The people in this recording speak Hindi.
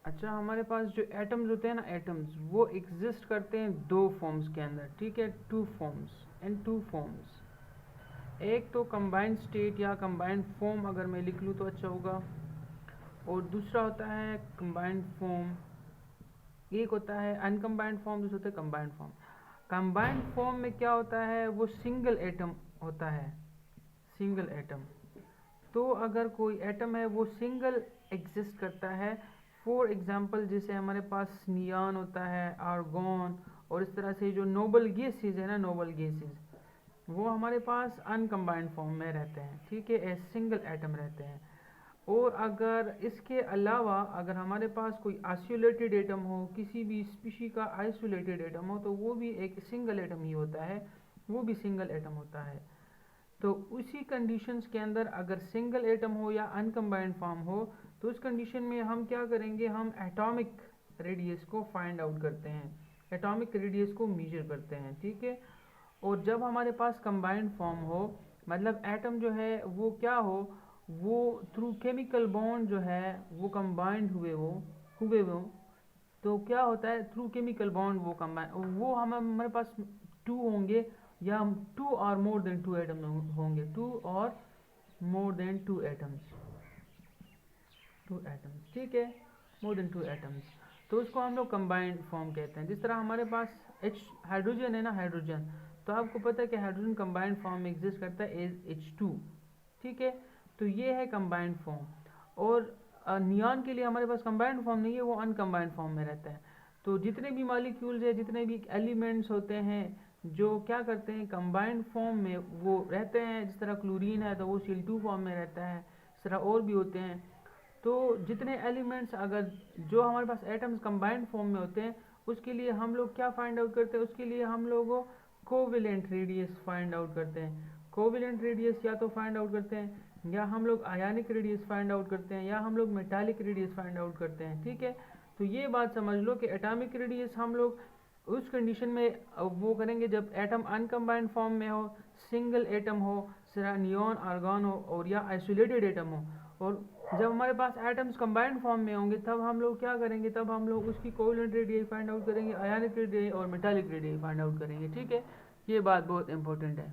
अच्छा, हमारे पास जो एटम्स होते हैं ना, एटम्स वो एग्जिस्ट करते हैं दो फॉर्म्स के अंदर, ठीक है, टू फॉर्म्स, इन टू फॉर्म्स। एक तो कंबाइंड स्टेट या कंबाइंड फॉर्म अगर मैं लिख लूँ तो अच्छा होगा, और दूसरा होता है कंबाइंड फॉर्म। एक होता है अनकम्बाइंड फॉर्म, दूसरा होता है कंबाइंड फॉर्म। कंबाइंड फॉर्म में क्या होता है, वो सिंगल एटम होता है, सिंगल एटम। तो अगर कोई एटम है वो सिंगल एग्जिस्ट करता है, फॉर एग्जांपल जैसे हमारे पास नियॉन होता है, आर्गॉन, और इस तरह से जो नोबल गैसेज है ना, नोबल गैसेज, वो हमारे पास अनकम्बाइंड फॉर्म में रहते हैं, ठीक है, सिंगल एटम रहते हैं। और अगर इसके अलावा अगर हमारे पास कोई आइसोलेटेड एटम हो, किसी भी स्पीशी का आइसोलेटेड एटम हो, तो वो भी एक सिंगल एटम ही होता है, वो भी सिंगल एटम होता है। तो उसी कंडीशंस के अंदर अगर सिंगल एटम हो या अनकम्बाइंड फॉर्म हो, तो उस कंडीशन में हम क्या करेंगे, हम एटॉमिक रेडियस को फाइंड आउट करते हैं, एटॉमिक रेडियस को मेजर करते हैं, ठीक है। और जब हमारे पास कंबाइंड फॉर्म हो, मतलब एटम जो है वो क्या हो, वो थ्रू केमिकल बॉन्ड जो है वो कंबाइंड हुए वो, तो क्या होता है, थ्रू केमिकल बॉन्ड वो कंबाइन, वो हमारे पास टू होंगे, या हम टू और मोर देन टू एटम होंगे, टू और मोर देन टू एटम्स, ठीक है, मोर देन टू एटम्स। तो उसको हम लोग कंबाइंड फॉर्म कहते हैं। जिस तरह हमारे पास एच हाइड्रोजन है ना, हाइड्रोजन, तो आपको पता है कि हाइड्रोजन कंबाइंड फॉर्म में एग्जिस्ट करता है एज H2, ठीक है। तो ये है कंबाइंड फॉर्म। और नियॉन के लिए हमारे पास कंबाइंड फॉर्म नहीं है, वो अनकम्बाइंड फॉर्म में रहता है। तो जितने भी मॉलिक्यूल्स है, जितने भी एलिमेंट्स होते हैं जो क्या करते हैं, कंबाइंड फॉर्म में वो रहते हैं। जिस तरह क्लोरीन है तो वो Cl2 फॉर्म में रहता है, इस तरह और भी होते हैं। तो जितने एलिमेंट्स अगर जो हमारे पास एटम्स कंबाइंड फॉर्म में होते हैं, उसके लिए हम लोग क्या फाइंड आउट करते हैं, उसके लिए हम लोग कोवेलेंट रेडियस फाइंड आउट करते हैं। कोवेलेंट रेडियस या तो फाइंड आउट करते हैं, या हम लोग आयनिक रेडियस फाइंड आउट करते हैं, या हम लोग मेटालिक रेडियस फाइंड आउट करते हैं, ठीक है। तो ये बात समझ लो कि एटॉमिक रेडियस हम लोग उस कंडीशन में वो करेंगे जब एटम अनकम्बाइंड फॉर्म में हो, सिंगल एटम हो, सिर्फ नियॉन आर्गॉन हो, और या आइसोलेटेड एटम हो। और जब हमारे पास एटम्स कंबाइंड फॉर्म में होंगे तब हम लोग क्या करेंगे, तब हम लोग उसकी कोवेलेंट रेडियस फाइंड आउट करेंगे, आयनिक रेडियस और मेटालिक रेडियस फाइंड आउट करेंगे, ठीक है। ये बात बहुत इंपॉर्टेंट है।